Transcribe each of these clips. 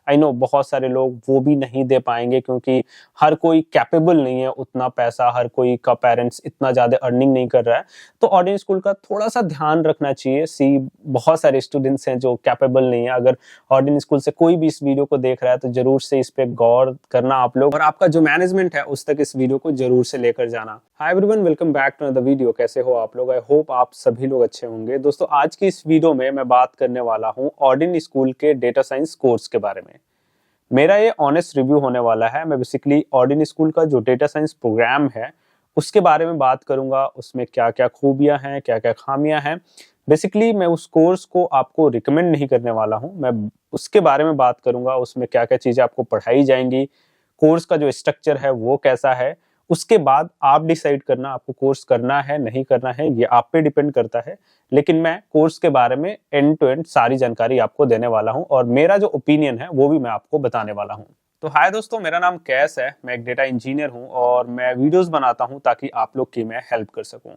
I know बहुत सारे लोग वो भी नहीं दे पाएंगे क्योंकि हर कोई कैपेबल नहीं है उतना पैसा, हर कोई का पेरेंट्स इतना ज्यादा अर्निंग नहीं कर रहा है। तो ऑर्डिनरी स्कूल का थोड़ा सा ध्यान रखना चाहिए। बहुत सारे स्टूडेंट्स हैं जो कैपेबल नहीं है। अगर ऑर्डिनरी स्कूल से कोई भी इस वीडियो को देख रहा है तो जरूर से इस पे गौर करना आप लोग, और आपका जो मैनेजमेंट है उस तक इस वीडियो को जरूर से लेकर जाना। Hi everyone, welcome back to another video. कैसे हो आप लोग? आई होप आप सभी लोग अच्छे होंगे। दोस्तों, आज की इस वीडियो में मैं बात करने वाला हूं ऑर्डिनरी स्कूल के डेटा साइंस कोर्स के बारे में। मेरा ये ऑनेस्ट रिव्यू होने वाला है। मैं बेसिकली ऑर्डिनरी स्कूल का जो डेटा साइंस प्रोग्राम है उसके बारे में बात करूंगा, उसमें क्या क्या खूबियां हैं, क्या क्या खामियां हैं। बेसिकली मैं उस कोर्स को आपको रिकमेंड नहीं करने वाला हूं, मैं उसके बारे में बात करूंगा, उसमें क्या क्या चीजें आपको पढ़ाई जाएंगी, कोर्स का जो स्ट्रक्चर है वो कैसा है। उसके बाद आप डिसाइड करना आपको कोर्स करना है नहीं करना है, ये आप पे डिपेंड करता है। लेकिन मैं कोर्स के बारे में एंड टू एंड सारी जानकारी आपको देने वाला हूं और मेरा जो ओपिनियन है वो भी मैं आपको बताने वाला हूं। तो हाय दोस्तों, मेरा नाम कैस है, मैं एक डेटा इंजीनियर हूं और मैं वीडियोस बनाता हूं ताकि आप लोग की मैं हेल्प कर सकूं।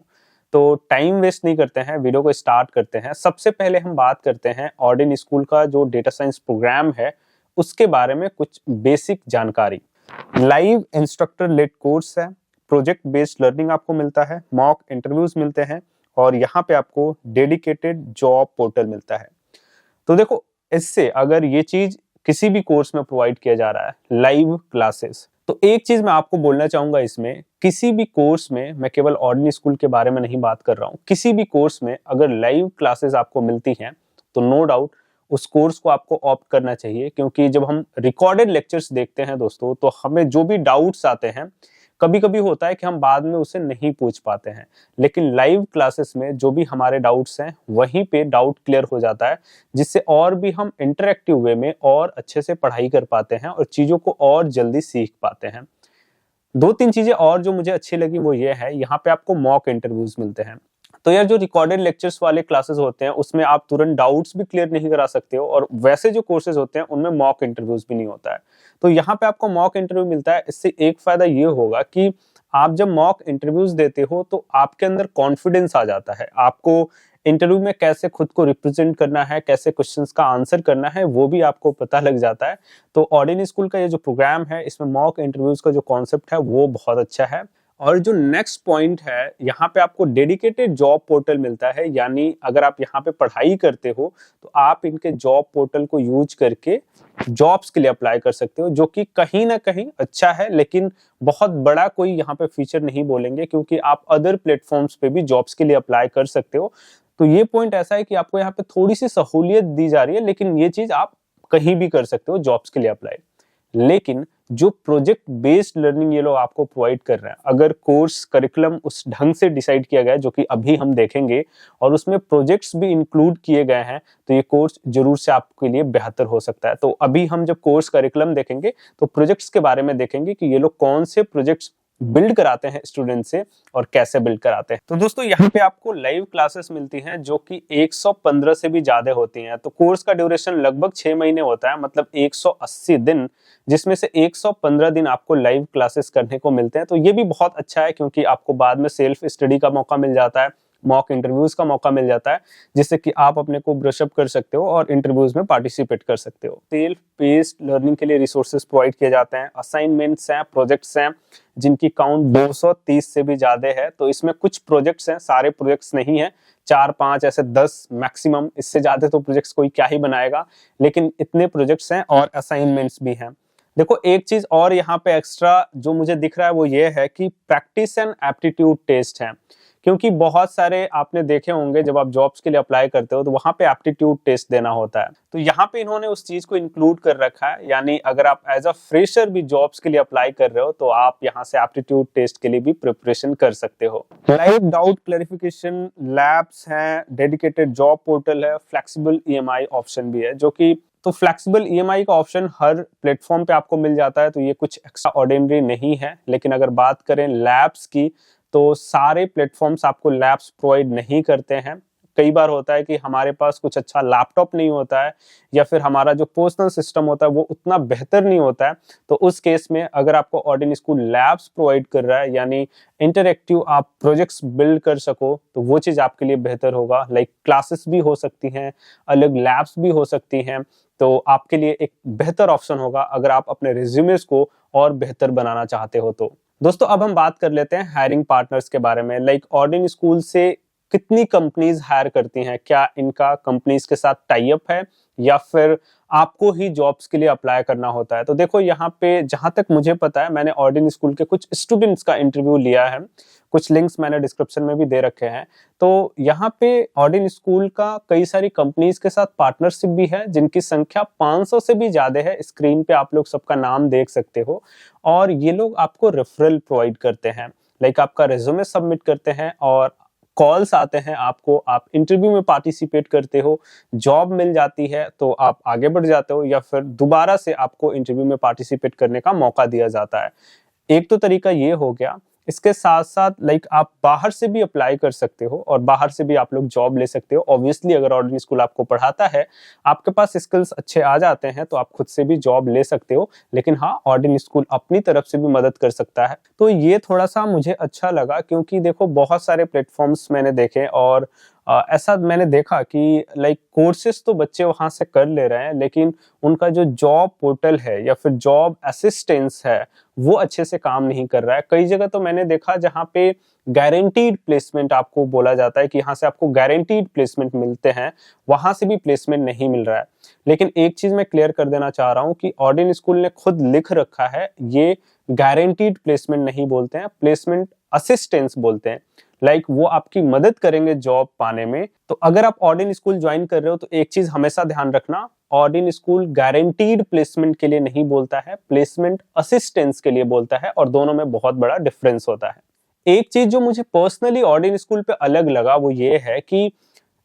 तो टाइम वेस्ट नहीं करते हैं, वीडियो को स्टार्ट करते हैं। सबसे पहले हम बात करते हैं ऑर्डिनरी स्कूल का जो डेटा साइंस प्रोग्राम है उसके बारे में कुछ बेसिक जानकारी। लाइव इंस्ट्रक्टर लेड कोर्स है, प्रोजेक्ट बेस्ड लर्निंग आपको मिलता है, मॉक इंटरव्यूज मिलते हैं और यहाँ पे आपको डेडिकेटेड जॉब पोर्टल मिलता है। तो देखो, इससे अगर ये चीज किसी भी कोर्स में प्रोवाइड किया जा रहा है, लाइव क्लासेस, तो एक चीज मैं आपको बोलना चाहूंगा, इसमें किसी भी कोर्स में, मैं केवल ऑर्डिनरी स्कूल के बारे में नहीं बात कर रहा हूँ, किसी भी कोर्स में अगर लाइव क्लासेस आपको मिलती हैं तो नो डाउट उस कोर्स को आपको ऑप्ट करना चाहिए। क्योंकि जब हम रिकॉर्डेड लेक्चर्स देखते हैं दोस्तों, तो हमें जो भी डाउट्स आते हैं, कभी कभी होता है कि हम बाद में उसे नहीं पूछ पाते हैं, लेकिन लाइव क्लासेस में जो भी हमारे डाउट्स हैं वहीं पे डाउट क्लियर हो जाता है, जिससे और भी हम इंटरेक्टिव वे में और अच्छे से पढ़ाई कर पाते हैं और चीजों को और जल्दी सीख पाते हैं। दो तीन चीजें और जो मुझे अच्छी लगी वो ये है, यहाँ पे आपको मॉक इंटरव्यूज मिलते हैं। तो यार, जो रिकॉर्डेड लेक्चर्स वाले क्लासेस होते हैं उसमें आप तुरंत डाउट्स भी क्लियर नहीं करा सकते हो, और वैसे जो कोर्सेज होते हैं उनमें मॉक इंटरव्यूज भी नहीं होता है। तो यहाँ पे आपको मॉक इंटरव्यू मिलता है। इससे एक फायदा ये होगा कि आप जब मॉक इंटरव्यूज देते हो तो आपके अंदर कॉन्फिडेंस आ जाता है। आपको इंटरव्यू में कैसे खुद को रिप्रेजेंट करना है, कैसे क्वेश्चंस का आंसर करना है, वो भी आपको पता लग जाता है। तो ऑर्डिनरी स्कूल का ये जो प्रोग्राम है, इसमें मॉक इंटरव्यूज का जो कॉन्सेप्ट है वो बहुत अच्छा है। और जो नेक्स्ट पॉइंट है, यहाँ पे आपको डेडिकेटेड जॉब पोर्टल मिलता है। यानी अगर आप यहाँ पे पढ़ाई करते हो तो आप इनके जॉब पोर्टल को यूज करके जॉब्स के लिए अप्लाई कर सकते हो, जो कि कहीं ना कहीं अच्छा है, लेकिन बहुत बड़ा कोई यहाँ पे फीचर नहीं बोलेंगे, क्योंकि आप अदर प्लेटफॉर्म्स पे भी जॉब्स के लिए अप्लाई कर सकते हो। तो ये पॉइंट ऐसा है कि आपको यहाँ पे थोड़ी सी सहूलियत दी जा रही है, लेकिन ये चीज आप कहीं भी कर सकते हो जॉब्स के लिए अप्लाई। लेकिन जो प्रोजेक्ट बेस्ड लर्निंग ये लोग आपको प्रोवाइड कर रहे हैं, अगर कोर्स करिकुलम उस ढंग से डिसाइड किया गया है, जो कि अभी हम देखेंगे, और उसमें प्रोजेक्ट्स भी इंक्लूड किए गए हैं, तो ये कोर्स जरूर से आपके लिए बेहतर हो सकता है। तो अभी हम जब कोर्स करिकुलम देखेंगे तो प्रोजेक्ट्स के बारे में देखेंगे कि ये लोग कौन से प्रोजेक्ट्स बिल्ड कराते हैं स्टूडेंट से और कैसे बिल्ड कराते हैं। तो दोस्तों, यहाँ पे आपको लाइव क्लासेस मिलती हैं जो कि 115 से भी ज्यादा होती हैं। तो कोर्स का ड्यूरेशन लगभग 6 महीने होता है, मतलब 180 दिन, जिसमें से 115 दिन आपको लाइव क्लासेस करने को मिलते हैं। तो ये भी बहुत अच्छा है, क्योंकि आपको बाद में सेल्फ स्टडी का मौका मिल जाता है, मॉक इंटरव्यूज का मौका मिल जाता है, जिससे कि आप अपने को ब्रशअप कर सकते हो और इंटरव्यूज में पार्टिसिपेट कर सकते हो। सेल्फ बेस्ड लर्निंग के लिए रिसोर्सेज प्रोवाइड किए जाते हैं, असाइनमेंट्स हैं, प्रोजेक्ट्स हैं, जिनकी काउंट 230 से भी ज्यादा है। तो इसमें कुछ प्रोजेक्ट्स हैं, सारे प्रोजेक्ट्स नहीं है, 4-5 ऐसे 10 मैक्सिमम, इससे ज्यादा तो प्रोजेक्ट्स कोई क्या ही बनाएगा, लेकिन इतने प्रोजेक्ट्स हैं और असाइनमेंट्स भी हैं। देखो, एक चीज और यहाँ पे एक्स्ट्रा जो मुझे दिख रहा है वो ये है कि प्रैक्टिस एंड एप्टीट्यूड टेस्ट है। क्योंकि बहुत सारे आपने देखे होंगे, जब आप जॉब्स के लिए अप्लाई करते हो तो वहां पे एप्टीट्यूड टेस्ट देना होता है। तो यहाँ पे इन्होंने उस चीज को इंक्लूड कर रखा है। यानी अगर आप एज अ फ्रेशर भी जॉब्स के लिए अप्लाई कर रहे हो तो आप यहाँ से एप्टीट्यूड टेस्ट के लिए भी प्रिपरेशन कर सकते हो। लाइव डाउट क्लैरिफिकेशन लैब्स हैं, डेडिकेटेड जॉब पोर्टल है, फ्लेक्सिबल ईएमआई ऑप्शन भी है, जो कि तो फ्लेक्सिबल ईएमआई का ऑप्शन हर प्लेटफॉर्म पे आपको मिल जाता है, तो ये कुछ एक्स्ट्रा ऑर्डिनरी नहीं है। लेकिन अगर बात करें लैब्स की, तो सारे प्लेटफॉर्म्स आपको लैब्स प्रोवाइड नहीं करते हैं। कई बार होता है कि हमारे पास कुछ अच्छा लैपटॉप नहीं होता है, या फिर हमारा जो पर्सनल सिस्टम होता है वो उतना बेहतर नहीं होता है। तो उस केस में अगर आपको ऑर्डिनरी स्कूल लैब्स प्रोवाइड कर रहा है, यानी इंटरैक्टिव आप प्रोजेक्ट्स बिल्ड कर सको, तो वो चीज आपके लिए बेहतर होगा। लाइक क्लासेस भी हो सकती हैं, अलग लैब्स भी हो सकती हैं। तो आपके लिए एक बेहतर ऑप्शन होगा अगर आप अपने रिज्यूमेस को और बेहतर बनाना चाहते हो तो। दोस्तों अब हम बात कर लेते हैं हायरिंग पार्टनर्स के बारे में। लाइक ऑर्डिन स्कूल से कितनी कंपनीज हायर करती हैं, क्या इनका कंपनीज के साथ टाई अप है या फिर आपको ही जॉब्स के लिए अप्लाई करना होता है। तो देखो यहाँ पे जहां तक मुझे पता है, मैंने ऑर्डिन स्कूल के कुछ स्टूडेंट्स का इंटरव्यू लिया है, कुछ लिंक्स मैंने डिस्क्रिप्शन में भी दे रखे हैं। तो यहाँ पे ऑर्डिन स्कूल का कई सारी कंपनीज के साथ पार्टनरशिप भी है जिनकी संख्या 500 से भी ज्यादा है। स्क्रीन पे आप लोग सबका नाम देख सकते हो। और ये लोग आपको रेफरल प्रोवाइड करते हैं, लाइक आपका रिज्यूमे सबमिट करते हैं और कॉल्स आते हैं आपको, आप इंटरव्यू में पार्टिसिपेट करते हो, जॉब मिल जाती है तो आप आगे बढ़ जाते हो या फिर दोबारा से आपको इंटरव्यू में पार्टिसिपेट करने का मौका दिया जाता है। एक तो तरीका ये हो गया। इसके साथ साथ लाइक आप बाहर से भी अप्लाई कर सकते हो और बाहर से भी आप लोग जॉब ले सकते हो। ऑब्वियसली अगर ऑर्डिन स्कूल आपको पढ़ाता है, आपके पास स्किल्स अच्छे आ जाते हैं तो आप खुद से भी जॉब ले सकते हो। लेकिन हाँ, ऑर्डिन स्कूल अपनी तरफ से भी मदद कर सकता है। तो ये थोड़ा सा मुझे अच्छा लगा क्योंकि देखो बहुत सारे प्लेटफॉर्म्स मैंने देखे और ऐसा मैंने देखा कि लाइक कोर्सेज तो बच्चे वहां से कर ले रहे हैं, लेकिन उनका जो जॉब पोर्टल है या फिर जॉब असिस्टेंस है वो अच्छे से काम नहीं कर रहा है। कई जगह तो मैंने देखा जहाँ पे गारंटीड प्लेसमेंट आपको बोला जाता है कि यहाँ से आपको गारंटीड प्लेसमेंट मिलते हैं, वहां से भी प्लेसमेंट नहीं मिल रहा है। लेकिन एक चीज मैं क्लियर कर देना चाह रहा हूँ कि ऑर्डिन स्कूल ने खुद लिख रखा है, ये गारंटीड प्लेसमेंट नहीं बोलते हैं, प्लेसमेंट असिस्टेंस बोलते हैं। लाइक वो आपकी मदद करेंगे जॉब पाने में। तो अगर आप ऑर्डिन स्कूल ज्वाइन कर रहे हो तो एक चीज हमेशा ध्यान रखना, ऑर्डिन स्कूल गारंटीड प्लेसमेंट के लिए नहीं बोलता है, प्लेसमेंट असिस्टेंस के लिए बोलता है और दोनों में बहुत बड़ा डिफरेंस होता है। एक चीज जो मुझे पर्सनली ऑर्डिन स्कूल पे अलग लगा वो ये है कि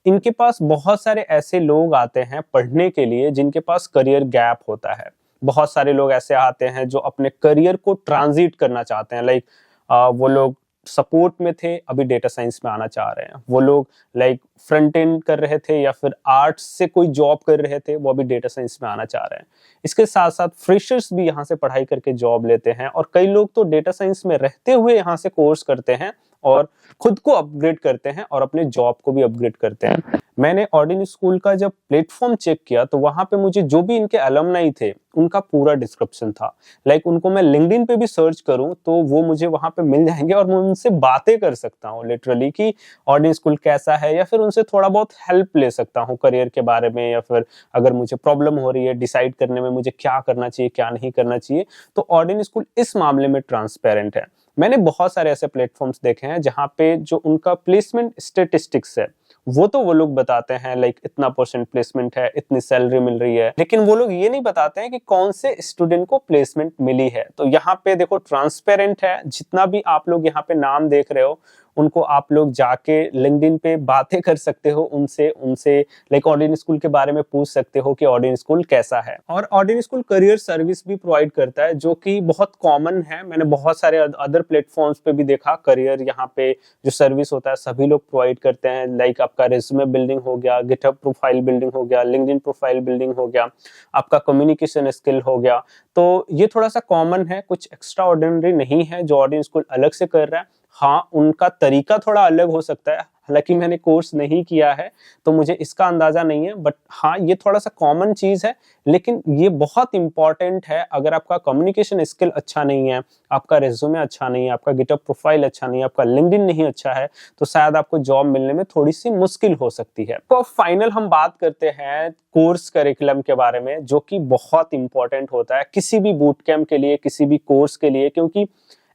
इनके पास बहुत सारे ऐसे लोग आते हैं पढ़ने के लिए जिनके पास करियर गैप होता है। बहुत सारे लोग ऐसे आते हैं जो अपने करियर को ट्रांजिट करना चाहते हैं। लाइक वो लोग सपोर्ट में थे, अभी डेटा साइंस में आना चाह रहे हैं। वो लोग लाइक फ्रंट एंड कर रहे थे या फिर आर्ट्स से कोई जॉब कर रहे थे, वो अभी डेटा साइंस में आना चाह रहे हैं। इसके साथ साथ फ्रेशर्स भी यहाँ से पढ़ाई करके जॉब लेते हैं और कई लोग तो डेटा साइंस में रहते हुए यहाँ से कोर्स करते हैं और खुद को अपग्रेड करते हैं और अपने जॉब को भी अपग्रेड करते हैं। मैंने ऑर्डिन स्कूल का जब प्लेटफॉर्म चेक किया तो वहां पे मुझे जो भी इनके अलमनाई थे उनका पूरा डिस्क्रिप्शन था। लाइक उनको मैं लिंक्डइन पे भी सर्च करूं तो वो मुझे वहां पे मिल जाएंगे और मैं उनसे बातें कर सकता हूं लिटरली कि ऑर्डिन स्कूल कैसा है, या फिर उनसे थोड़ा बहुत हेल्प ले सकता हूं करियर के बारे में, या फिर अगर मुझे प्रॉब्लम हो रही है डिसाइड करने में मुझे क्या करना चाहिए क्या नहीं करना चाहिए। तो ऑर्डिन स्कूल इस मामले में ट्रांसपेरेंट है। मैंने बहुत सारे ऐसे प्लेटफॉर्म्स देखे हैं जहां पे जो उनका प्लेसमेंट स्टेटिस्टिक्स है वो लोग बताते हैं लाइक इतना परसेंट प्लेसमेंट है, इतनी सैलरी मिल रही है, लेकिन वो लोग ये नहीं बताते हैं कि कौन से स्टूडेंट को प्लेसमेंट मिली है। तो यहाँ पे देखो ट्रांसपेरेंट है। जितना भी आप लोग यहाँ पे नाम देख रहे हो उनको आप लोग जाके लिंक्डइन पे बातें कर सकते हो उनसे उनसे लाइक ऑर्डिन स्कूल के बारे में पूछ सकते हो कि ऑर्डिन स्कूल कैसा है। और ऑर्डिन स्कूल करियर सर्विस भी प्रोवाइड करता है जो कि बहुत कॉमन है। मैंने बहुत सारे अदर प्लेटफॉर्म्स पे भी देखा करियर यहाँ पे जो सर्विस होता है सभी लोग प्रोवाइड करते हैं। लाइक आपका रिज्यूमे बिल्डिंग हो गया, गिटहब प्रोफाइल बिल्डिंग हो गया, लिंक्डइन प्रोफाइल बिल्डिंग हो गया, आपका कम्युनिकेशन स्किल हो गया। तो ये थोड़ा सा कॉमन है, कुछ एक्स्ट्रा ऑर्डिनरी नहीं है जो ऑर्डिन स्कूल अलग से कर रहा है। हाँ, उनका तरीका थोड़ा अलग हो सकता है, हालांकि मैंने कोर्स नहीं किया है तो मुझे इसका अंदाजा नहीं है, बट हाँ ये थोड़ा सा कॉमन चीज है। लेकिन ये बहुत इंपॉर्टेंट है। अगर आपका कम्युनिकेशन स्किल अच्छा नहीं है, आपका रिज्यूमे अच्छा नहीं है, आपका गिटहब प्रोफाइल अच्छा नहीं है, आपका लिंक्डइन नहीं अच्छा है, तो शायद आपको जॉब मिलने में थोड़ी सी मुश्किल हो सकती है। तो फाइनल हम बात करते हैं कोर्स करिकुलम के बारे में, जो कि बहुत इंपॉर्टेंट होता है किसी भी बूट कैंप के लिए, किसी भी कोर्स के लिए, क्योंकि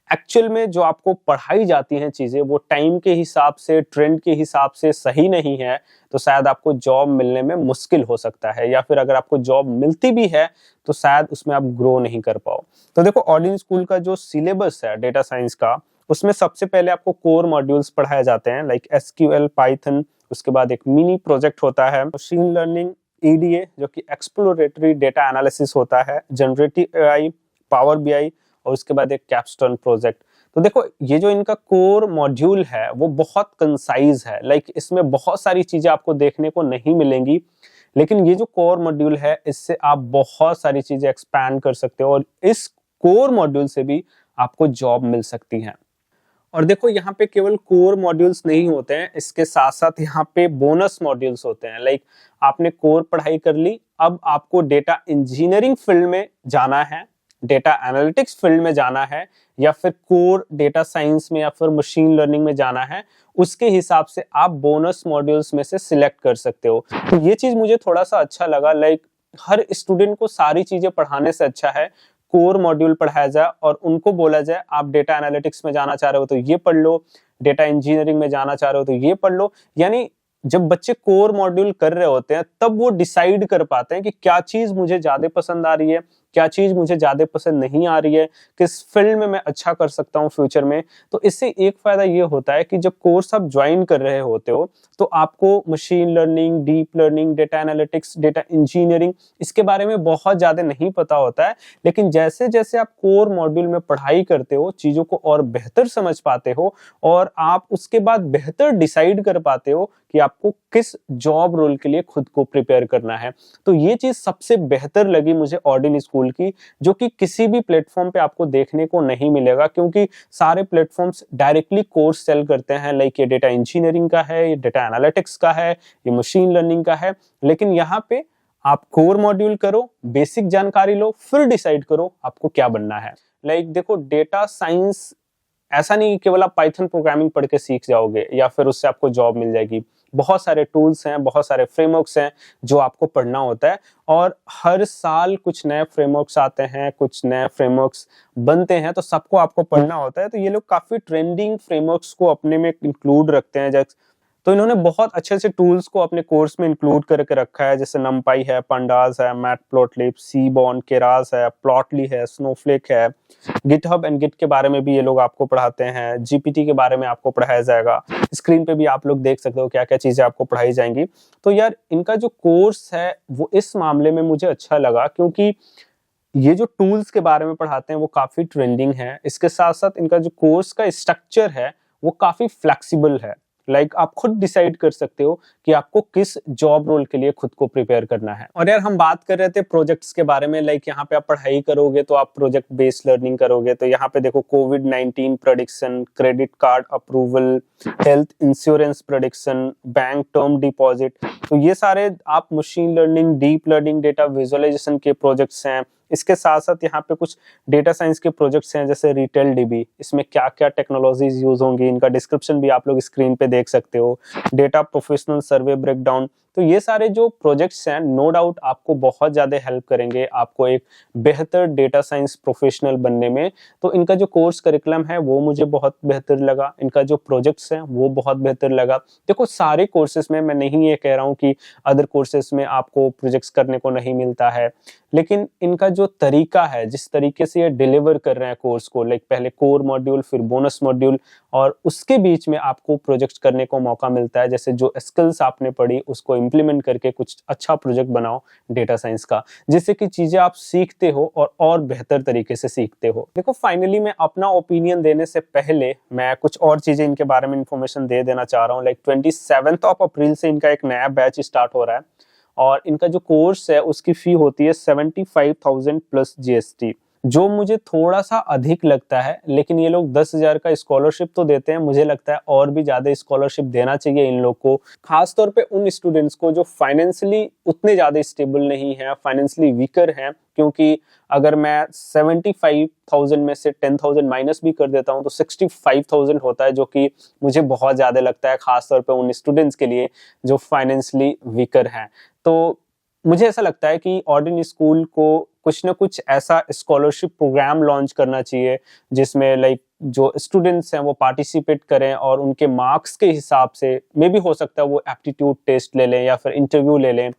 एक्चुअल में जो आपको पढ़ाई जाती हैं चीजें वो टाइम के हिसाब से, ट्रेंड के हिसाब से सही नहीं है, तो शायद आपको जॉब मिलने में मुश्किल हो सकता है, या फिर अगर आपको जॉब मिलती भी है तो शायद उसमें आप ग्रो नहीं कर पाओ। तो देखो ऑर्डिन स्कूल का जो सिलेबस है डेटा साइंस का, उसमें सबसे पहले आपको कोर मॉड्यूल्स पढ़ाए जाते हैं लाइक एसक्यूएल, पाइथन। उसके बाद एक मिनी प्रोजेक्ट होता है मशीन लर्निंग, ईडीए जो कि एक्सप्लोरेटरी डेटा एनालिसिस होता है, जनरेटिव एआई, पावर बीआई, और उसके बाद एक कैपस्टोन प्रोजेक्ट। तो देखो ये जो इनका कोर मॉड्यूल है वो बहुत कंसाइज है। लाइक इसमें बहुत सारी चीजें आपको देखने को नहीं मिलेंगी, लेकिन ये जो कोर मॉड्यूल है इससे आप बहुत सारी चीजें एक्सपैंड कर सकते हो और इस कोर मॉड्यूल से भी आपको जॉब मिल सकती है। और देखो यहाँ पे केवल कोर मॉड्यूल्स नहीं होते हैं, इसके साथ साथ यहाँ पे बोनस मॉड्यूल्स होते हैं। लाइक आपने कोर पढ़ाई कर ली, अब आपको डेटा इंजीनियरिंग फील्ड में जाना है, डेटा एनालिटिक्स फील्ड में जाना है, या फिर कोर डेटा साइंस में या फिर मशीन लर्निंग में जाना है, उसके हिसाब से आप बोनस मॉड्यूल्स में से सिलेक्ट कर सकते हो। तो ये चीज मुझे थोड़ा सा अच्छा लगा। लाइक हर स्टूडेंट को सारी चीजें पढ़ाने से अच्छा है कोर मॉड्यूल पढ़ाया जाए और उनको बोला जाए आप डेटा एनालिटिक्स में जाना चाह रहे हो तो ये पढ़ लो, डेटा इंजीनियरिंग में जाना चाह रहे हो तो ये पढ़ लो। यानी जब बच्चे कोर मॉड्यूल कर रहे होते हैं तब वो डिसाइड कर पाते हैं कि क्या चीज मुझे ज्यादा पसंद आ रही है, क्या चीज मुझे ज्यादा पसंद नहीं आ रही है, किस फील्ड में मैं अच्छा कर सकता हूँ फ्यूचर में। तो इससे एक फायदा ये होता है कि जब कोर्स आप ज्वाइन कर रहे होते हो तो आपको machine learning, deep learning, data analytics, data engineering इसके बारे में बहुत ज्यादा नहीं पता होता है। लेकिन जैसे जैसे आप कोर मॉड्यूल में पढ़ाई करते हो, चीजों को और बेहतर समझ पाते हो और आप उसके बाद बेहतर डिसाइड कर पाते हो कि आपको किस जॉब रोल के लिए खुद को प्रिपेयर करना है। तो ये चीज सबसे बेहतर लगी मुझे ऑर्डिन स्कूल की, जो कि किसी भी प्लेटफॉर्म पे आपको देखने को नहीं मिलेगा, क्योंकि सारे प्लेटफॉर्म्स डायरेक्टली कोर्स सेल करते हैं। लाइक ये डेटा इंजीनियरिंग का है, ये डेटा एनालिटिक्स का है, ये मशीन लर्निंग का है। लेकिन यहाँ पे आप कोर मॉड्यूल करो, बेसिक जानकारी लो, फिर डिसाइड करो आपको क्या बनना है। लाइक देखो डेटा साइंस ऐसा नहीं कि केवल आप पाइथन प्रोग्रामिंग पढ़ के सीख जाओगे या फिर उससे आपको जॉब मिल जाएगी। बहुत सारे टूल्स हैं, बहुत सारे फ्रेमवर्क्स हैं जो आपको पढ़ना होता है और हर साल कुछ नए फ्रेमवर्क्स आते हैं, कुछ नए फ्रेमवर्क्स बनते हैं, तो सबको आपको पढ़ना होता है। तो ये लोग काफी ट्रेंडिंग फ्रेमवर्क्स को अपने में इंक्लूड रखते हैं। तो इन्होंने बहुत अच्छे से टूल्स को अपने कोर्स में इंक्लूड करके रखा है, जैसे नमपाई है, पंडास है, मैटप्लॉटलिब, सीबॉर्न, केरास है, प्लॉटली है, स्नोफ्लेक है, गिटहब एंड गिट के बारे में भी ये लोग आपको पढ़ाते हैं, जीपीटी के बारे में आपको पढ़ाया जाएगा। स्क्रीन पे भी आप लोग देख सकते हो क्या क्या चीजें आपको पढ़ाई जाएंगी। तो यार इनका जो कोर्स है वो इस मामले में मुझे अच्छा लगा, क्योंकि ये जो टूल्स के बारे में पढ़ाते हैं वो काफी ट्रेंडिंग है। इसके साथ साथ इनका जो कोर्स का स्ट्रक्चर है वो काफी फ्लेक्सिबल है। लाइक आप खुद डिसाइड कर सकते हो कि आपको किस जॉब रोल के लिए खुद को प्रिपेयर करना है। और यार हम बात कर रहे थे प्रोजेक्ट्स के बारे में। लाइक यहाँ पे आप पढ़ाई करोगे तो आप प्रोजेक्ट बेस्ड लर्निंग करोगे। तो यहाँ पे देखो कोविड-19 prediction, credit card approval, health insurance prediction, bank term deposit, तो ये सारे आप machine learning, deep learning, data visualisation के प्रोजेक्ट्स हैं। इसके साथ साथ यहाँ पे कुछ डेटा साइंस के प्रोजेक्ट्स हैं, जैसे रिटेल डीबी, इसमें क्या क्या टेक्नोलॉजीज यूज होंगी, इनका डिस्क्रिप्शन भी आप लोग स्क्रीन पे देख सकते हो। डेटा प्रोफेशनल सर्वे ब्रेकडाउन, तो ये सारे जो प्रोजेक्ट्स हैं नो डाउट आपको बहुत ज्यादा हेल्प करेंगे आपको एक बेहतर डेटा साइंस प्रोफेशनल बनने में। तो इनका जो कोर्स करिकुलम है वो मुझे बहुत बेहतर लगा, इनका जो प्रोजेक्ट्स हैं वो बहुत बेहतर लगा। देखो सारे कोर्सेज में मैं नहीं ये कह रहा हूँ कि अदर कोर्सेज में आपको प्रोजेक्ट्स करने को नहीं मिलता है, लेकिन इनका जो तरीका है, जिस तरीके से ये डिलीवर कर रहे हैं कोर्स को, लाइक पहले कोर मॉड्यूल, फिर बोनस मॉड्यूल, और उसके बीच में आपको प्रोजेक्ट्स करने को मौका मिलता है। जैसे जो स्किल्स आपने पढ़ी उसको इम्प्लीमेंट करके कुछ अच्छा प्रोजेक्ट बनाओ डेटा साइंस का, जिससे कि चीजें आप सीखते हो और बेहतर तरीके से सीखते हो। देखो फाइनली मैं अपना ओपिनियन देने से पहले मैं कुछ और चीजें इनके बारे में इंफॉर्मेशन दे देना चाह रहा हूँ। लाइक 27 अप्रैल से इनका एक नया बैच स्टार्ट हो रहा है और इनका जो कोर्स है उसकी फी होती है 75,000 प्लस जीएसटी, जो मुझे थोड़ा सा अधिक लगता है। लेकिन ये लोग 10,000 का स्कॉलरशिप तो देते हैं, मुझे लगता है और भी ज्यादा स्कॉलरशिप देना चाहिए इन लोग को, खासतौर पे उन स्टूडेंट्स को जो फाइनेंशियली उतने ज्यादा स्टेबल नहीं है, फाइनेंशियली वीकर हैं। क्योंकि अगर मैं 75,000 में से 10,000 माइनस भी कर देता हूं तो 65,000 होता है, जो कि मुझे बहुत ज्यादा लगता है, खासतौर पे उन स्टूडेंट्स के लिए जो फाइनेंशियली वीकर हैं। तो मुझे ऐसा लगता है कि ऑर्डिन स्कूल को कुछ ना कुछ ऐसा स्कॉलरशिप प्रोग्राम लॉन्च करना चाहिए जिसमें लाइक जो स्टूडेंट्स हैं वो पार्टिसिपेट करें और उनके मार्क्स के हिसाब से, मे भी हो सकता है वो एप्टीट्यूड टेस्ट ले लें या फिर इंटरव्यू ले लें,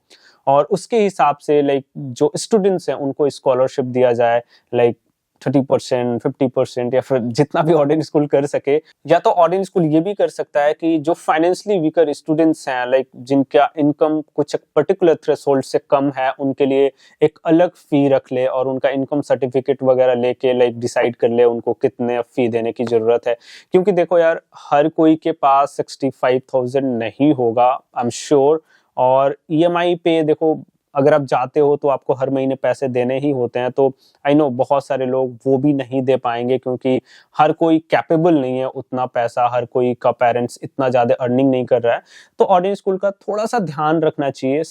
और उसके हिसाब से लाइक जो स्टूडेंट्स हैं उनको स्कॉलरशिप दिया जाए, लाइक 30%, 50% या फिर जितना भी ऑर्डिन स्कूल कर सके। या तो ऑर्डिन स्कूल ये भी कर सकता है कि जो फाइनेंशियली वीकर स्टूडेंट्स हैं, लाइक जिनका इनकम कुछ पर्टिकुलर थ्रेशोल्ड से कम है, उनके लिए एक अलग फी रख ले और उनका इनकम सर्टिफिकेट वगैरह लेके लाइक डिसाइड कर ले उनको कितने फी देने की जरूरत है। क्योंकि देखो यार हर कोई के पास 65,000 नहीं होगा, आई एम श्योर। और ईएमआई पे देखो अगर आप जाते हो तो आपको हर महीने पैसे देने ही होते हैं। तो आई नो बहुत सारे लोग वो भी नहीं दे पाएंगे क्योंकि हर कोई कैपेबल नहीं है उतना पैसा, हर कोई का पेरेंट्स इतना ज़्यादा अर्निंग नहीं कर रहा है। तो ऑर्डिनरी स्कूल का थोड़ा-सा ध्यान रखना चाहिए।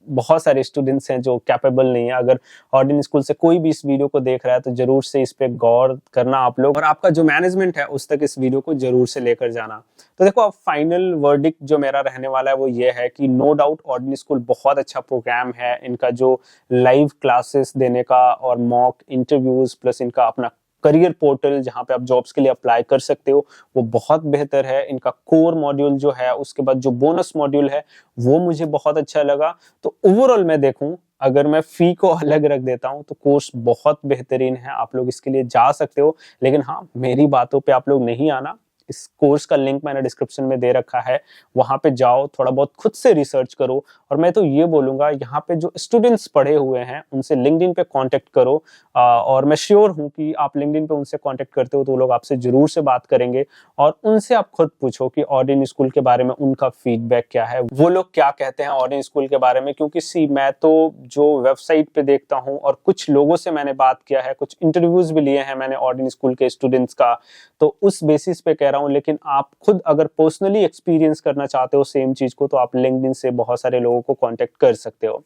बहुत सारे स्टूडेंट्स हैं जो कैपेबल नहीं है। अगर ऑर्डिनरी स्कूल से कोई भी इस वीडियो को देख रहा है तो ज़रूर से इस पे गौर करना आप लोग, और आपका जो मैनेजमेंट है उस तक इस वीडियो को ज़रूर से लेकर जाना। तो देखो, अब फाइनल वर्डिक्ट जो मेरा रहने वाला है वो ये है कि नो डाउट ऑर्डिनरी स्कूल बहुत अच्छा प्रोग्राम है। इनका जो लाइव क्लासेस देने का और मॉक इंटरव्यूज प्लस इनका अपना करियर पोर्टल जहां पे आप जॉब्स के लिए अप्लाई कर सकते हो वो बहुत बेहतर है। इनका कोर मॉड्यूल जो है, उसके बाद जो बोनस मॉड्यूल है वो मुझे बहुत अच्छा लगा। तो ओवरऑल मैं देखूं, अगर मैं फी को अलग रख देता हूं तो कोर्स बहुत बेहतरीन है, आप लोग इसके लिए जा सकते हो। लेकिन हाँ, मेरी बातों पे आप लोग नहीं आना। इस कोर्स का लिंक मैंने डिस्क्रिप्शन में दे रखा है, वहां पे जाओ, थोड़ा बहुत खुद से रिसर्च करो। और मैं तो ये बोलूंगा, यहाँ पे जो स्टूडेंट्स पढ़े हुए हैं उनसे लिंक्डइन पे कांटेक्ट करो। और मैं श्योर हूँ कि आप लिंक्डइन पे उनसे कांटेक्ट करते हो तो वो लोग आपसे जरूर से बात करेंगे और उनसे आप खुद पूछो कि ऑर्डिनरी स्कूल के बारे में उनका फीडबैक क्या है, वो लोग क्या कहते हैं ऑर्डिनरी स्कूल के बारे में। क्योंकि मैं तो जो वेबसाइट पे देखता हूँ और कुछ लोगों से मैंने बात किया है, कुछ इंटरव्यूज भी लिए हैं मैंने ऑर्डिनरी स्कूल के स्टूडेंट्स का, तो उस बेसिस पे कह रहा हूँ। लेकिन आप खुद अगर पर्सनली एक्सपीरियंस करना चाहते हो सेम चीज को, तो आप लिंक्डइन से बहुत सारे लोगों को कांटेक्ट कर सकते हो।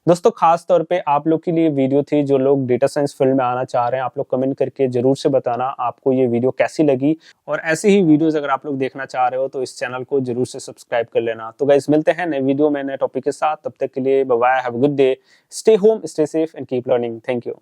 दोस्तों, खास तौर पे आप लोग के लिए वीडियो थी, जो लोग डेटा साइंस फील्ड में आना चाह रहे हैं। आप लोग कमेंट करके जरूर से बताना आपको ये वीडियो कैसी लगी, और ऐसे ही वीडियोस अगर आप लोग देखना चाह रहे हो तो इस चैनल को जरूर से सब्सक्राइब कर लेना। तो गाइस, मिलते हैं नए वीडियो में नए टॉपिक के साथ। तब तक के लिए bye bye, have a good day, stay home, stay safe and keep learning. Thank you.